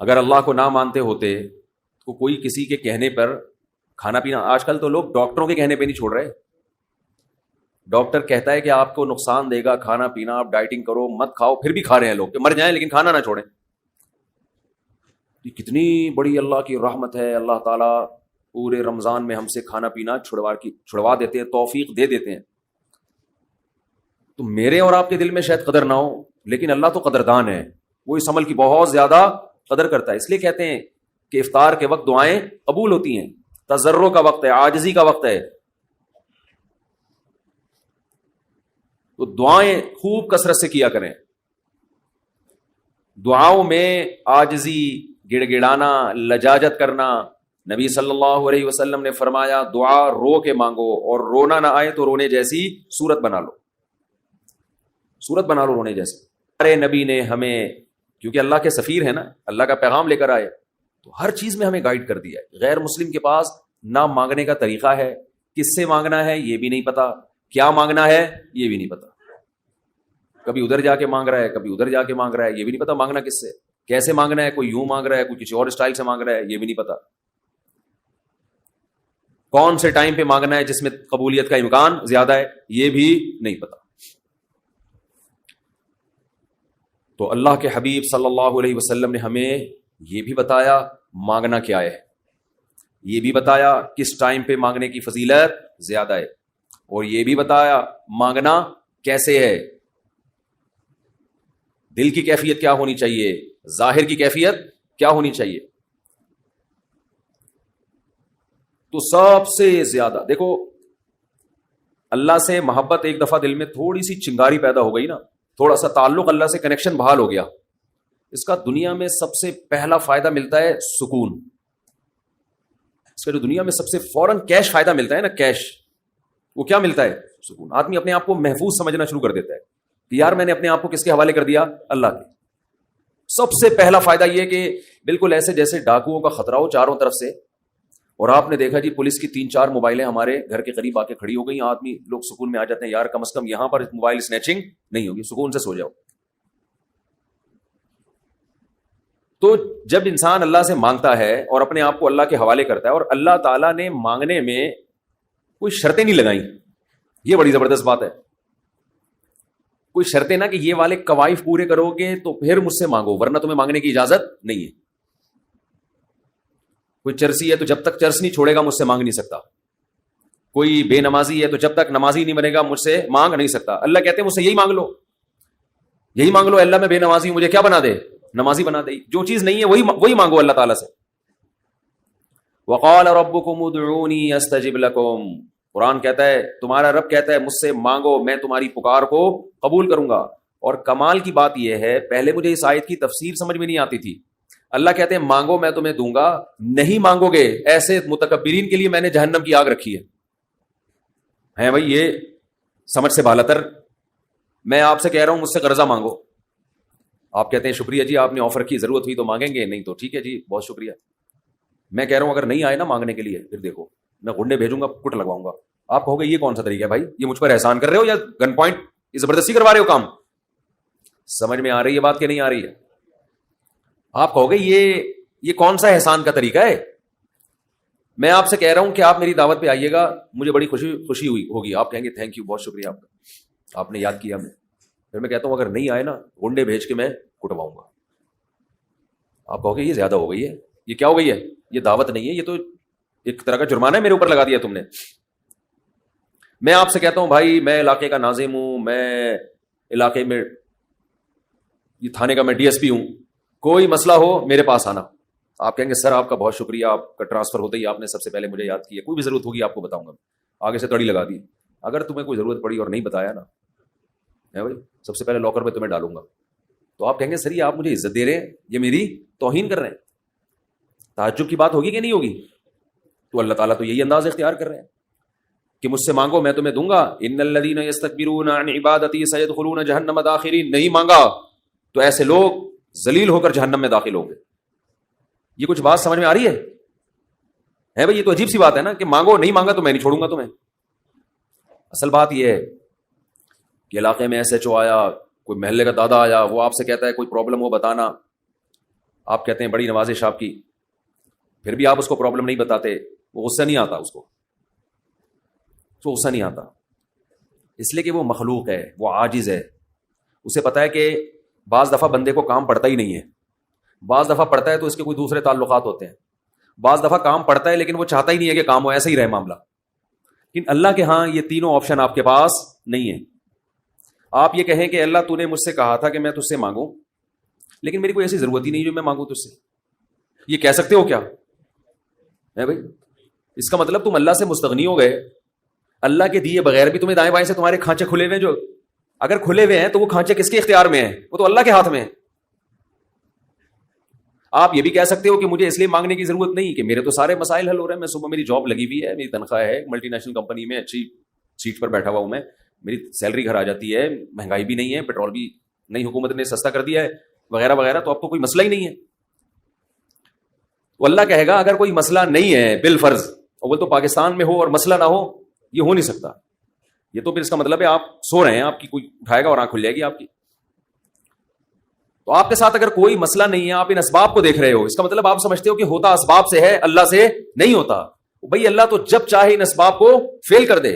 اگر اللہ کو نہ مانتے ہوتے تو کوئی کسی کے کہنے پر کھانا پینا، آج کل تو لوگ ڈاکٹروں کے کہنے پہ نہیں چھوڑ رہے. ڈاکٹر کہتا ہے کہ آپ کو نقصان دے گا کھانا پینا، آپ ڈائٹنگ کرو مت کھاؤ، پھر بھی کھا رہے ہیں لوگ کہ مر جائیں لیکن کھانا نہ چھوڑیں. یہ کتنی بڑی اللہ کی رحمت ہے. اللہ تعالیٰ پورے رمضان میں ہم سے کھانا پینا چھڑوا دیتے ہیں، توفیق دے دیتے ہیں. تو میرے اور آپ کے دل میں شاید قدر نہ ہو، لیکن اللہ تو قدردان ہے، وہ اس عمل کی بہت زیادہ قدر کرتا ہے. اس لیے کہتے ہیں کہ افطار کے وقت دعائیں قبول ہوتی ہیں. تضرع کا وقت ہے، عاجزی کا وقت ہے، تو دعائیں خوب کثرت سے کیا کریں. دعاؤں میں عاجزی، گڑ گڑانا، لجاجت کرنا. نبی صلی اللہ علیہ وسلم نے فرمایا دعا رو کے مانگو، اور رونا نہ آئے تو رونے جیسی صورت بنا لو، صورت بنا لو رونے جیسی. ہمارے نبی نے ہمیں، کیونکہ اللہ کے سفیر ہیں نا، اللہ کا پیغام لے کر آئے، تو ہر چیز میں ہمیں گائیڈ کر دیا ہے. غیر مسلم کے پاس نہ مانگنے کا طریقہ ہے، کس سے مانگنا ہے یہ بھی نہیں پتا، کیا مانگنا ہے یہ بھی نہیں پتا. کبھی ادھر جا کے مانگ رہا ہے، کبھی ادھر جا کے مانگ رہا ہے، یہ بھی نہیں پتا مانگنا کس سے، کیسے مانگنا ہے. کوئی یوں مانگ رہا ہے، کوئی کسی اور اسٹائل سے مانگ رہا ہے، یہ بھی نہیں پتا. کون سے ٹائم پہ مانگنا ہے جس میں قبولیت کا امکان زیادہ ہے، یہ بھی نہیں پتا. تو اللہ کے حبیب صلی اللہ علیہ وسلم نے ہمیں یہ بھی بتایا مانگنا کیا ہے، یہ بھی بتایا کس ٹائم پہ مانگنے کی فضیلت زیادہ ہے، اور یہ بھی بتایا مانگنا کیسے ہے. دل کی کیفیت کیا ہونی چاہیے، ظاہر کی کیفیت کیا ہونی چاہیے. تو سب سے زیادہ دیکھو، اللہ سے محبت ایک دفعہ دل میں تھوڑی سی چنگاری پیدا ہو گئی نا، تھوڑا سا تعلق اللہ سے کنیکشن بحال ہو گیا، اس کا دنیا میں سب سے پہلا فائدہ ملتا ہے سکون. اس کا جو دنیا میں سب سے فوراً کیش فائدہ ملتا ہے نا، کیش، وہ کیا ملتا ہے؟ سکون. آدمی اپنے آپ کو محفوظ سمجھنا شروع کر دیتا ہے کہ یار میں نے اپنے آپ کو کس کے حوالے کر دیا؟ اللہ کے. سب سے پہلا فائدہ یہ کہ بالکل ایسے جیسے ڈاکوؤں کا خطرہ ہو چاروں طرف سے، اور آپ نے دیکھا جی پولیس کی 3-4 موبائلیں ہمارے گھر کے قریب آ کے کھڑی ہو گئی، آدمی لوگ سکون میں آ جاتے ہیں، یار کم از کم یہاں پر موبائل سنیچنگ نہیں ہوگی، سکون سے سو جاؤ. تو جب انسان اللہ سے مانگتا ہے اور اپنے آپ کو اللہ کے حوالے کرتا ہے، اور اللہ تعالیٰ نے مانگنے میں کوئی شرطیں نہیں لگائیں، یہ بڑی زبردست بات ہے. کوئی شرطیں نہ کہ یہ والے قوائف پورے کرو گے تو پھر مجھ سے مانگو، ورنہ تمہیں مانگنے کی اجازت نہیں ہے. کوئی چرسی ہے تو جب تک چرس نہیں چھوڑے گا مجھ سے مانگ نہیں سکتا. کوئی بے نمازی ہے تو جب تک نمازی نہیں بنے گا مجھ سے مانگ نہیں سکتا. اللہ کہتے ہیں مجھ سے یہی مانگ لو، یہی مانگ لو. اللہ میں بے نمازی ہوں، مجھے کیا بنا دے؟ نمازی بنا دے. جو چیز نہیں ہے وہی مانگو اللہ تعالیٰ سے. وقال ربکم ادعونی استجب لکم، قرآن کہتا ہے، تمہارا رب کہتا ہے مجھ سے مانگو میں تمہاری پکار کو قبول کروں گا. اور کمال کی بات یہ ہے، پہلے مجھے اس آیت کی تفسیر سمجھ میں نہیں آتی تھی. اللہ کہتے ہیں مانگو میں تمہیں دوں گا، نہیں مانگو گے ایسے متکبرین کے لیے میں نے جہنم کی آگ رکھی ہے بھائی. یہ سمجھ سے بالاتر. میں آپ سے کہہ رہا ہوں مجھ سے قرضہ مانگو، آپ کہتے ہیں شکریہ جی آپ نے آفر کی، ضرورت ہوئی تو مانگیں گے، نہیں تو ٹھیک ہے جی بہت شکریہ. میں کہہ رہا ہوں اگر نہیں آئے نا مانگنے کے لیے، پھر دیکھو میں گنڈے بھیجوں گا، کٹ لگواؤں گا. آپ کہو گے یہ کون سا طریقہ ہے بھائی، یہ مجھ پر احسان کر رہے ہو یا گن پوائنٹ یہ زبردستی کروا رہے ہو کام؟ سمجھ میں آ رہی ہے بات کہ نہیں آ رہی ہے؟ آپ کہو گے یہ کون سا احسان کا طریقہ ہے. میں آپ سے کہہ رہا ہوں کہ آپ میری دعوت پہ آئیے گا، مجھے بڑی خوشی ہوئی ہوگی، آپ کہیں گے تھینک یو، بہت شکریہ آپ کا، آپ نے یاد کیا ہمیں. پھر میں کہتا ہوں اگر نہیں آئے نا گنڈے بھیج کے میں کٹواؤں گا. آپ کہو گے یہ زیادہ ہو گئی ہے، یہ کیا ہو گئی ہے، یہ دعوت نہیں ہے، یہ تو ایک طرح کا جرمانہ ہے میرے اوپر لگا دیا تم نے. میں آپ سے کہتا ہوں بھائی میں علاقے کا ناظم ہوں، میں علاقے میں یہ تھانے کا میں ڈی ایس پی ہوں، کوئی مسئلہ ہو میرے پاس آنا. آپ کہیں گے سر آپ کا بہت شکریہ، آپ کا ٹرانسفر ہوتے ہی آپ نے سب سے پہلے مجھے یاد کیا، کوئی بھی ضرورت ہوگی آپ کو بتاؤں گا، آگے سے تڑی لگا دی. اگر تمہیں کوئی ضرورت پڑی اور نہیں بتایا نا بھائی، سب سے پہلے لاکر میں تمہیں ڈالوں گا. تو آپ کہیں گے سر یہ آپ مجھے عزت دے رہے ہیں، یہ میری توہین کر رہے ہیں. تعجب کی بات ہوگی کہ نہیں ہوگی؟ تو اللہ تعالیٰ تو یہی انداز اختیار کر رہے ہیں کہ مجھ سے مانگو میں تمہیں دوں گا. ان الذین یستکبرون عن عبادتی سیدخلون جہنم داخرین، نہیں مانگا تو ایسے لوگ ذلیل ہو کر جہنم میں داخل ہوں گے. یہ کچھ بات سمجھ میں آ رہی ہے بھائی؟ یہ تو عجیب سی بات ہے نا کہ مانگو، نہیں مانگا تو میں نہیں چھوڑوں گا تمہیں. اصل بات یہ ہے کہ علاقے میں ایس ایچ او آیا، کوئی محلے کا دادا آیا، وہ آپ سے کہتا ہے کوئی پرابلم ہو بتانا، آپ کہتے ہیں بڑی نوازش آپ کی، پھر بھی آپ اس کو پرابلم نہیں بتاتے، وہ غصہ نہیں آتا، اس کو غصہ نہیں آتا، اس لیے کہ وہ مخلوق ہے، وہ عاجز ہے، اسے پتا ہے کہ بعض دفعہ بندے کو کام پڑتا ہی نہیں ہے، بعض دفعہ پڑتا ہے تو اس کے کوئی دوسرے تعلقات ہوتے ہیں، بعض دفعہ کام پڑتا ہے لیکن وہ چاہتا ہی نہیں ہے کہ کام ہو، ایسا ہی رہے معاملہ. لیکن اللہ کے ہاں یہ تینوں آپشن آپ کے پاس نہیں ہے. آپ یہ کہیں کہ اللہ تو نے مجھ سے کہا تھا کہ میں تجھ سے مانگوں، لیکن میری کوئی ایسی ضرورت ہی نہیں جو میں مانگوں تجھ سے، یہ کہہ سکتے ہو کیا ہے بھائی؟ اس کا مطلب تم اللہ سے مستغنی ہو گئے، اللہ کے دیے بغیر بھی تمہیں دائیں بائیں سے تمہارے کھانچے کھلے ہوئے ہیں، جو اگر کھلے ہوئے ہیں تو وہ کھانچے کس کے اختیار میں ہیں؟ وہ تو اللہ کے ہاتھ میں ہیں. آپ یہ بھی کہہ سکتے ہو کہ مجھے اس لیے مانگنے کی ضرورت نہیں کہ میرے تو سارے مسائل حل ہو رہے ہیں، میں صبح میری جاب لگی ہوئی ہے، میری تنخواہ ہے، ملٹی نیشنل کمپنی میں اچھی سیٹ پر بیٹھا ہوا ہوں میں، میری سیلری گھر آ جاتی ہے، مہنگائی بھی نہیں ہے، پیٹرول بھی نئی حکومت نے سستا کر دیا ہے وغیرہ وغیرہ، تو اب تو کوئی مسئلہ ہی نہیں ہے. تو اللہ کہے گا اگر کوئی مسئلہ نہیں ہے بالفرض، اور وہ تو پاکستان میں ہو اور مسئلہ نہ ہو، یہ ہو نہیں سکتا. یہ تو پھر اس کا مطلب ہے آپ سو رہے ہیں، آپ کی کوئی اٹھائے گا اور آنکھ کھل جائے گی آپ کی. تو آپ کے ساتھ اگر کوئی مسئلہ نہیں ہے، آپ ان اسباب کو دیکھ رہے ہو، اس کا مطلب آپ سمجھتے ہو کہ ہوتا اسباب سے ہے، اللہ سے نہیں ہوتا. بھئی اللہ تو جب چاہے ان اسباب کو فیل کر دے.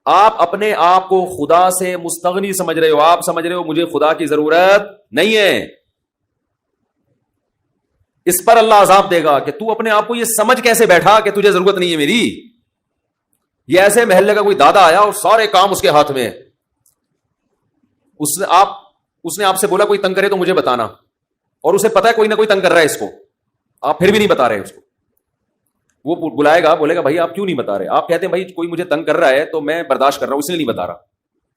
آپ اپنے آپ کو خدا سے مستغنی سمجھ رہے ہو، آپ سمجھ رہے ہو مجھے خدا کی ضرورت نہیں ہے. اس پر اللہ عذاب دے گا کہ تو اپنے آپ کو یہ سمجھ کیسے بیٹھا کہ تجھے ضرورت نہیں ہے میری. یہ ایسے محلے کا کوئی دادا آیا اور سارے کام اس کے ہاتھ میں، اس نے آپ سے بولا کوئی تنگ کرے تو مجھے بتانا، اور اسے پتا ہے کوئی نہ کوئی تنگ کر رہا ہے اس کو، آپ پھر بھی نہیں بتا رہے اس کو. وہ بلائے گا، بولے گا بھائی آپ کیوں نہیں بتا رہے؟ آپ کہتے ہیں بھائی کوئی مجھے تنگ کر رہا ہے تو میں برداشت کر رہا ہوں، اس لیے نہیں بتا رہا.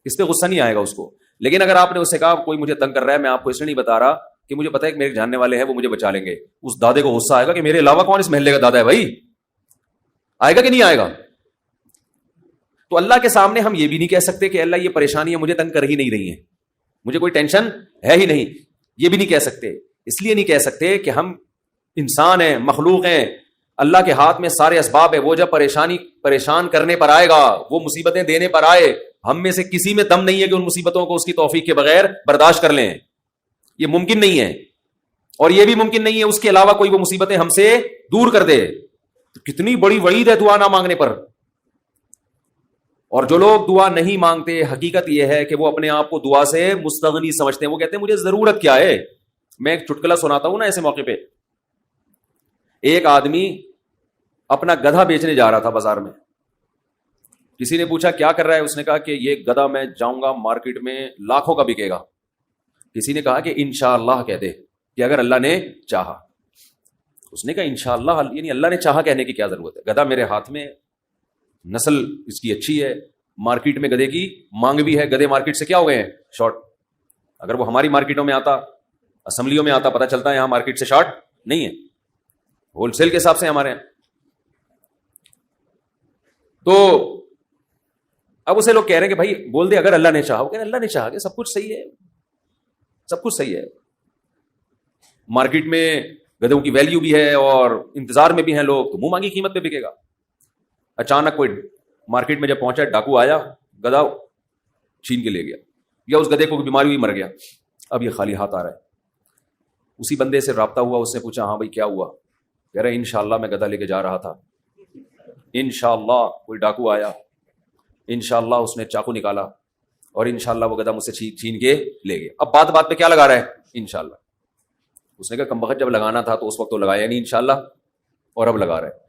اس پہ غصہ نہیں آئے گا اس کو. لیکن اگر آپ نے اس سے کہا کوئی مجھے تنگ کر رہا ہے، میں آپ کو اس لیے نہیں بتا رہا کہ مجھے پتا ہے کہ میرے جاننے والے ہیں وہ مجھے بچا لیں گے، اس دادے کو غصہ آئے گا کہ میرے علاوہ کون اس محلے کا دادا ہے بھائی. آئے گا کہ نہیں آئے گا؟ تو اللہ کے سامنے ہم یہ بھی نہیں کہہ سکتے کہ اللہ یہ پریشانیاں مجھے تنگ کر ہی نہیں رہی ہیں، مجھے کوئی ٹینشن ہے ہی نہیں. یہ بھی نہیں کہہ سکتے. اس لیے نہیں کہہ سکتے کہ ہم انسان ہیں، مخلوق ہیں، اللہ کے ہاتھ میں سارے اسباب ہے. وہ جب پریشان کرنے پر آئے گا، وہ مصیبتیں دینے پر آئے، ہم میں سے کسی میں دم نہیں ہے کہ ان مصیبتوں کو اس کی توفیق کے بغیر برداشت کر لیں. یہ ممکن نہیں ہے. اور یہ بھی ممکن نہیں ہے اس کے علاوہ کوئی وہ مصیبتیں ہم سے دور کر دے. تو کتنی بڑی وعید ہے دعا نہ مانگنے پر. اور جو لوگ دعا نہیں مانگتے، حقیقت یہ ہے کہ وہ اپنے آپ کو دعا سے مستغنی سمجھتے ہیں. وہ کہتے ہیں مجھے ضرورت کیا ہے. میں ایک چٹکلا سناتا ہوں نا ایسے موقع پہ. ایک آدمی اپنا گدھا بیچنے جا رہا تھا بازار میں. کسی نے پوچھا کیا کر رہا ہے؟ اس نے کہا کہ یہ گدھا میں جاؤں گا مارکیٹ میں لاکھوں کا بکے گا. کسی نے کہا کہ انشاءاللہ کہہ دے کہ اگر اللہ نے چاہا. اس نے کہا انشاءاللہ، یعنی اللہ نے چاہا کہنے کی کیا ضرورت ہے؟ گدھا میرے ہاتھ میں، نسل اس کی اچھی ہے، مارکیٹ میں گدھے کی مانگ بھی ہے. گدھے مارکیٹ سے کیا ہو گئے ہیں؟ شارٹ. اگر وہ ہماری مارکیٹوں میں آتا، اسمبلیوں میں آتا، پتہ چلتا ہے یہاں مارکیٹ سے شارٹ نہیں ہے، ہول سیل کے حساب سے ہمارے ہیں. تو اب اسے لوگ کہہ رہے ہیں کہ بھائی بول دے اگر اللہ نے چاہا. وہ کہہ رہے اللہ نے چاہا کہ سب کچھ صحیح ہے، سب کچھ صحیح ہے. مارکیٹ میں گدھوں کی ویلیو بھی ہے اور انتظار میں بھی ہیں لوگ، تو منہ مانگی قیمت پہ بکے گا. اچانک کوئی مارکیٹ میں جب پہنچا، ڈاکو آیا، گدھا چھین کے لے گیا، یا اس گدھے کو بیماری ہوئی مر گیا. اب یہ خالی ہاتھ آ رہا ہے. اسی بندے سے رابطہ ہوا، اس نے پوچھا ہاں بھائی کیا ہوا؟ کہہ رہا ہے انشاءاللہ میں گدھا لے کے جا رہا تھا، انشاءاللہ کوئی ڈاکو آیا، انشاءاللہ اس نے چاقو نکالا، اور انشاءاللہ وہ گدھا مجھ سے چھین کے لے گیا. اب بات پہ کیا لگا رہا ہے؟ انشاءاللہ. اس نے کہا کم بخت جب لگانا تھا تو اس وقت تو لگایا نہیں انشاءاللہ، اور اب لگا رہا ہے.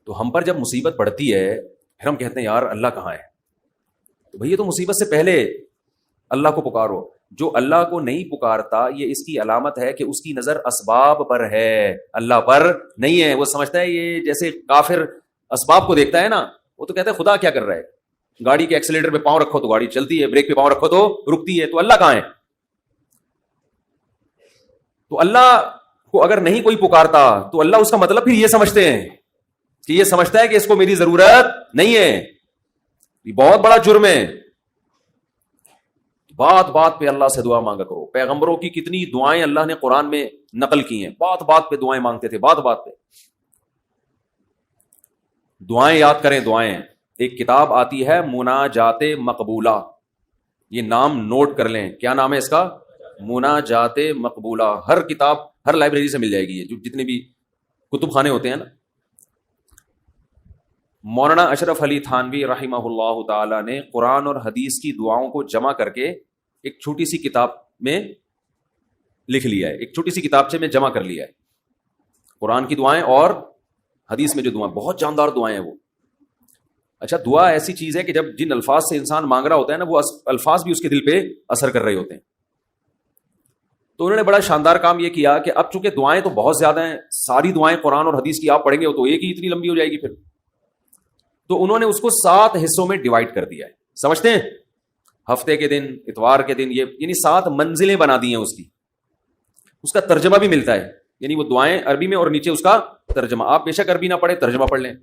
تو ہم پر جب مصیبت پڑتی ہے پھر ہم کہتے ہیں یار اللہ کہاں ہے؟ تو بھئی یہ تو مصیبت سے پہلے اللہ کو پکارو. جو اللہ کو نہیں پکارتا، یہ اس کی علامت ہے کہ اس کی نظر اسباب پر ہے، اللہ پر نہیں ہے. وہ سمجھتا ہے یہ جیسے کافر اسباب کو دیکھتا ہے نا، وہ تو کہتا ہے خدا کیا کر رہا ہے؟ گاڑی کے ایکسیلیٹر پہ پاؤں رکھو تو گاڑی چلتی ہے، بریک پہ پاؤں رکھو تو رکتی ہے. تو اللہ کہاں ہے؟ تو اللہ کو اگر نہیں کوئی پکارتا تو اللہ اس کا مطلب پھر یہ سمجھتے ہیں کہ یہ سمجھتا ہے کہ اس کو میری ضرورت نہیں ہے. یہ بہت بڑا جرم ہے. بات پہ اللہ سے دعا مانگا کرو. پیغمبروں کی کتنی دعائیں اللہ نے قرآن میں نقل کی ہیں. بات پہ دعائیں مانگتے تھے، بات پہ دعائیں یاد کریں. دعائیں، ایک کتاب آتی ہے مناجات مقبولہ، یہ نام نوٹ کر لیں. کیا نام ہے اس کا؟ مناجات مقبولہ. ہر کتاب ہر لائبریری سے مل جائے گی, یہ جو جتنے بھی کتب خانے ہوتے ہیں نا. مولانا اشرف علی تھانوی رحمہ اللہ تعالی نے قرآن اور حدیث کی دعاؤں کو جمع کر کے ایک چھوٹی سی کتاب میں لکھ لیا ہے, ایک چھوٹی سی کتابچے میں جمع کر لیا ہے. قرآن کی دعائیں اور حدیث میں جو دعائیں, بہت جاندار دعائیں ہیں وہ. اچھا, دعا ایسی چیز ہے کہ جب جن الفاظ سے انسان مانگ رہا ہوتا ہے نا, وہ الفاظ بھی اس کے دل پہ اثر کر رہے ہوتے ہیں. تو انہوں نے بڑا شاندار کام یہ کیا کہ اب چونکہ دعائیں تو بہت زیادہ ہیں, ساری دعائیں قرآن اور حدیث کی آپ پڑھیں گے تو ایک ہی اتنی لمبی ہو جائے گی پھر. تو انہوں نے اس کو 7 حصوں میں ڈیوائڈ کر دیا ہے. سمجھتے ہیں, ہفتے کے دن, اتوار کے دن, یہ یعنی 7 منزلیں بنا دی ہیں اس کی. اس کا ترجمہ بھی ملتا ہے, یعنی وہ دعائیں عربی میں اور نیچے اس کا ترجمہ. آپ بے شک عربی نہ پڑھیں, ترجمہ پڑھ لیں.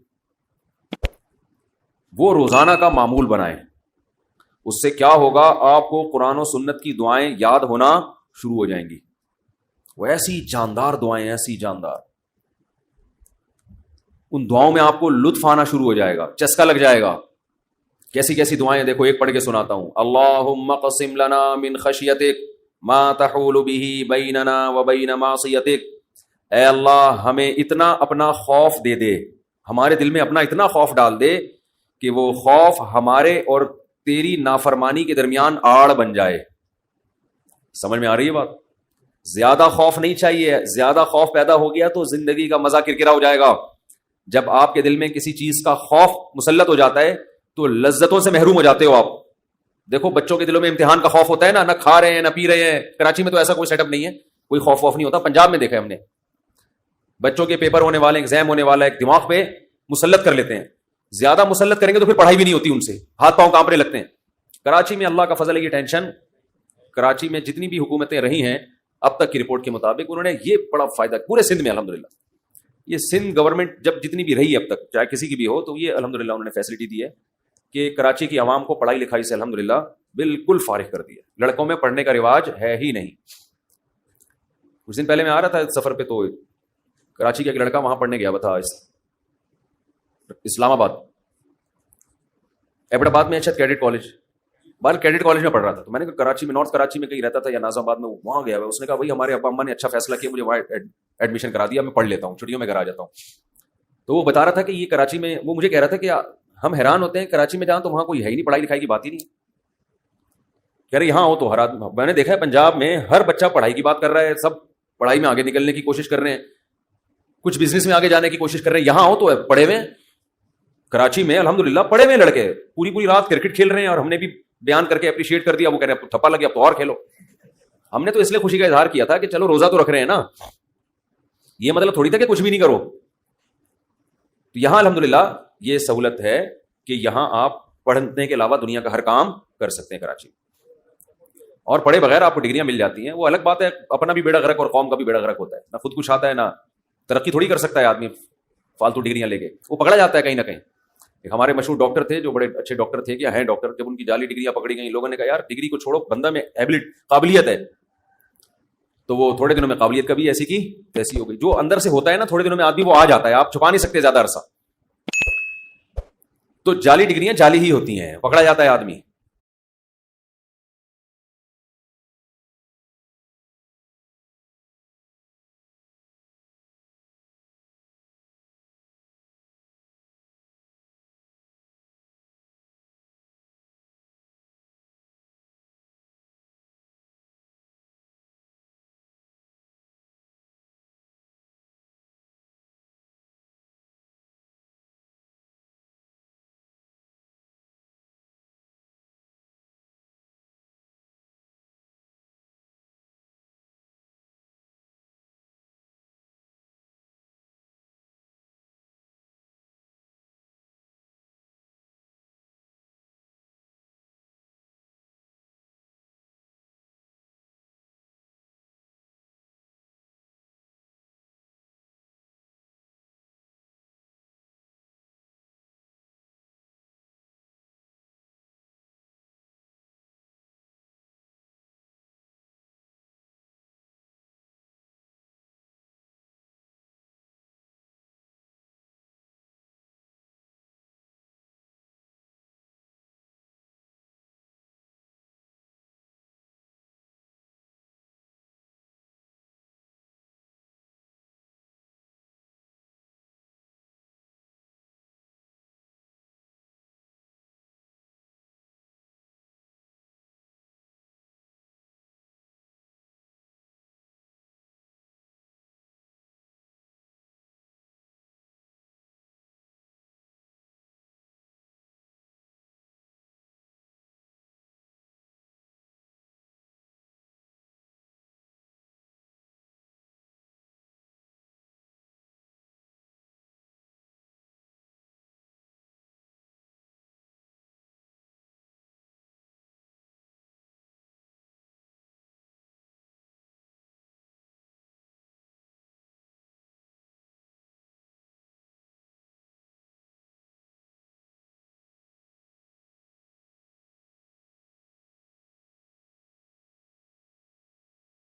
وہ روزانہ کا معمول بنائیں. اس سے کیا ہوگا, آپ کو قرآن و سنت کی دعائیں یاد ہونا شروع ہو جائیں گی. وہ ایسی جاندار دعائیں, ایسی جاندار, ان دعاؤں میں آپ کو لطف آنا شروع ہو جائے گا, چسکا لگ جائے گا. کیسی کیسی دعائیں دیکھو, ایک پڑھ کے سناتا ہوں. اللہم قسم لنا من خشیتک ما تحول به بیننا وبین معصیتک. اے اللہ ہمیں اتنا اپنا خوف دے دے, ہمارے دل میں اپنا اتنا خوف ڈال دے کہ وہ خوف ہمارے اور تیری نافرمانی کے درمیان آڑ بن جائے. سمجھ میں آ رہی ہے بات؟ زیادہ خوف نہیں چاہیے. زیادہ خوف پیدا ہو گیا تو زندگی کا مزہ کرکرا ہو جائے گا. جب آپ کے دل میں کسی چیز کا خوف مسلط ہو جاتا ہے تو لذتوں سے محروم ہو جاتے ہو آپ. دیکھو بچوں کے دلوں میں امتحان کا خوف ہوتا ہے نا, نہ کھا رہے ہیں نہ پی رہے ہیں. کراچی میں تو ایسا کوئی سیٹ اپ نہیں ہے, کوئی خوف نہیں ہوتا. پنجاب میں دیکھا ہے ہم نے, بچوں کے پیپر ہونے والے, ایگزام ہونے والا ہے, دماغ پہ مسلط کر لیتے ہیں. زیادہ مسلط کریں گے تو پھر پڑھائی بھی نہیں ہوتی ان سے, ہاتھ پاؤں کانپنے لگتے ہیں. کراچی میں اللہ کا فضل ہے, یہ ٹینشن, کراچی میں جتنی بھی حکومتیں رہی ہیں اب تک کی رپورٹ کے مطابق انہوں نے یہ بڑا فائدہ پورے سندھ میں الحمدللہ. یہ سندھ گورنمنٹ جب جتنی بھی رہی اب تک, چاہے کسی کی بھی ہو, تو یہ الحمدللہ انہوں نے فیسلٹی دی ہے کہ کراچی کی عوام کو پڑھائی لکھائی سے الحمدللہ بالکل فارغ کر دیا. لڑکوں میں پڑھنے کا رواج ہے ہی نہیں. کچھ دن پہلے میں آ رہا تھا سفر پہ, تو کراچی کا ایک لڑکا وہاں پڑھنے گیا تھا, اسلام آباد, ایبٹ آباد میں اچھا کیڈٹ کالج, بال کیڈٹ کالج میں پڑھ رہا تھا. تو میں نے کہا کراچی میں, نارتھ کراچی میں کہیں رہتا تھا یا نازم آباد میں, وہاں گیا. اس نے کہا بھائی ہمارے ابا اماں نے اچھا فیصلہ کیا, مجھے وہاں ایڈمیشن کرا دیا, میں پڑھ لیتا ہوں, چھٹیوں میں گھر آ جاتا ہوں. تو وہ بتا رہا تھا کہ یہ کراچی میں, وہ مجھے کہہ رہا تھا کہ ہم حیران ہوتے ہیں کراچی میں جہاں تو وہاں کوئی ہے ہی نہیں, پڑھائی لکھائی کی بات ہی نہیں. کہہ رہے یہاں ہو تو ہر آدمی, میں نے دیکھا ہے پنجاب میں ہر بچہ پڑھائی کی بات کر رہا ہے, سب پڑھائی میں آگے نکلنے کی کوشش کر رہے ہیں, کچھ بزنس میں آگے جانے کی کوشش کر رہے ہیں. یہاں ہو تو پڑھے ہوئے. کراچی میں الحمدللہ پڑھے ہوئے لڑکے پوری رات کرکٹ کھیل رہے ہیں, اور ہم نے بھی بیان کر کے اپریشیٹ کر دیا. وہ کہہ رہے ہیں تھپا لگیا اب تو اور کھیلو. ہم نے تو اس لیے خوشی کا اظہار کیا تھا کہ چلو روزہ تو رکھ رہے ہیں نا, یہ مطلب تھوڑی تھا کہ کچھ بھی نہیں کرو. تو یہاں الحمدللہ یہ سہولت ہے کہ یہاں آپ پڑھنے کے علاوہ دنیا کا ہر کام کر سکتے ہیں کراچی. اور پڑھے بغیر آپ کو ڈگریاں مل جاتی ہیں, وہ الگ بات ہے. اپنا بھی بیڑا غرق اور قوم کا بھی بیڑا غرق ہوتا ہے. نہ خود کچھ آتا ہے, نہ ترقی تھوڑی کر سکتا ہے آدمی فالتو ڈگریاں لے کے, وہ پکڑا جاتا ہے کہیں نہ کہیں. ایک ہمارے مشہور ڈاکٹر تھے جو بڑے اچھے ڈاکٹر تھے, کیا ہیں ڈاکٹر, جب ان کی جعلی ڈگریاں پکڑی گئیں, لوگوں نے کہا یار ڈگری کو چھوڑو, بندہ میں قابلیت ہے. تو وہ تھوڑے دنوں میں قابلیت کبھی ایسی کی تیسی ہو گئی. جو اندر سے ہوتا ہے نا تھوڑے دنوں میں آدمی وہ آ جاتا ہے, آپ چھپا نہیں سکتے زیادہ عرصہ. تو جعلی ڈگریاں جعلی ہی ہوتی ہیں, پکڑا جاتا ہے آدمی.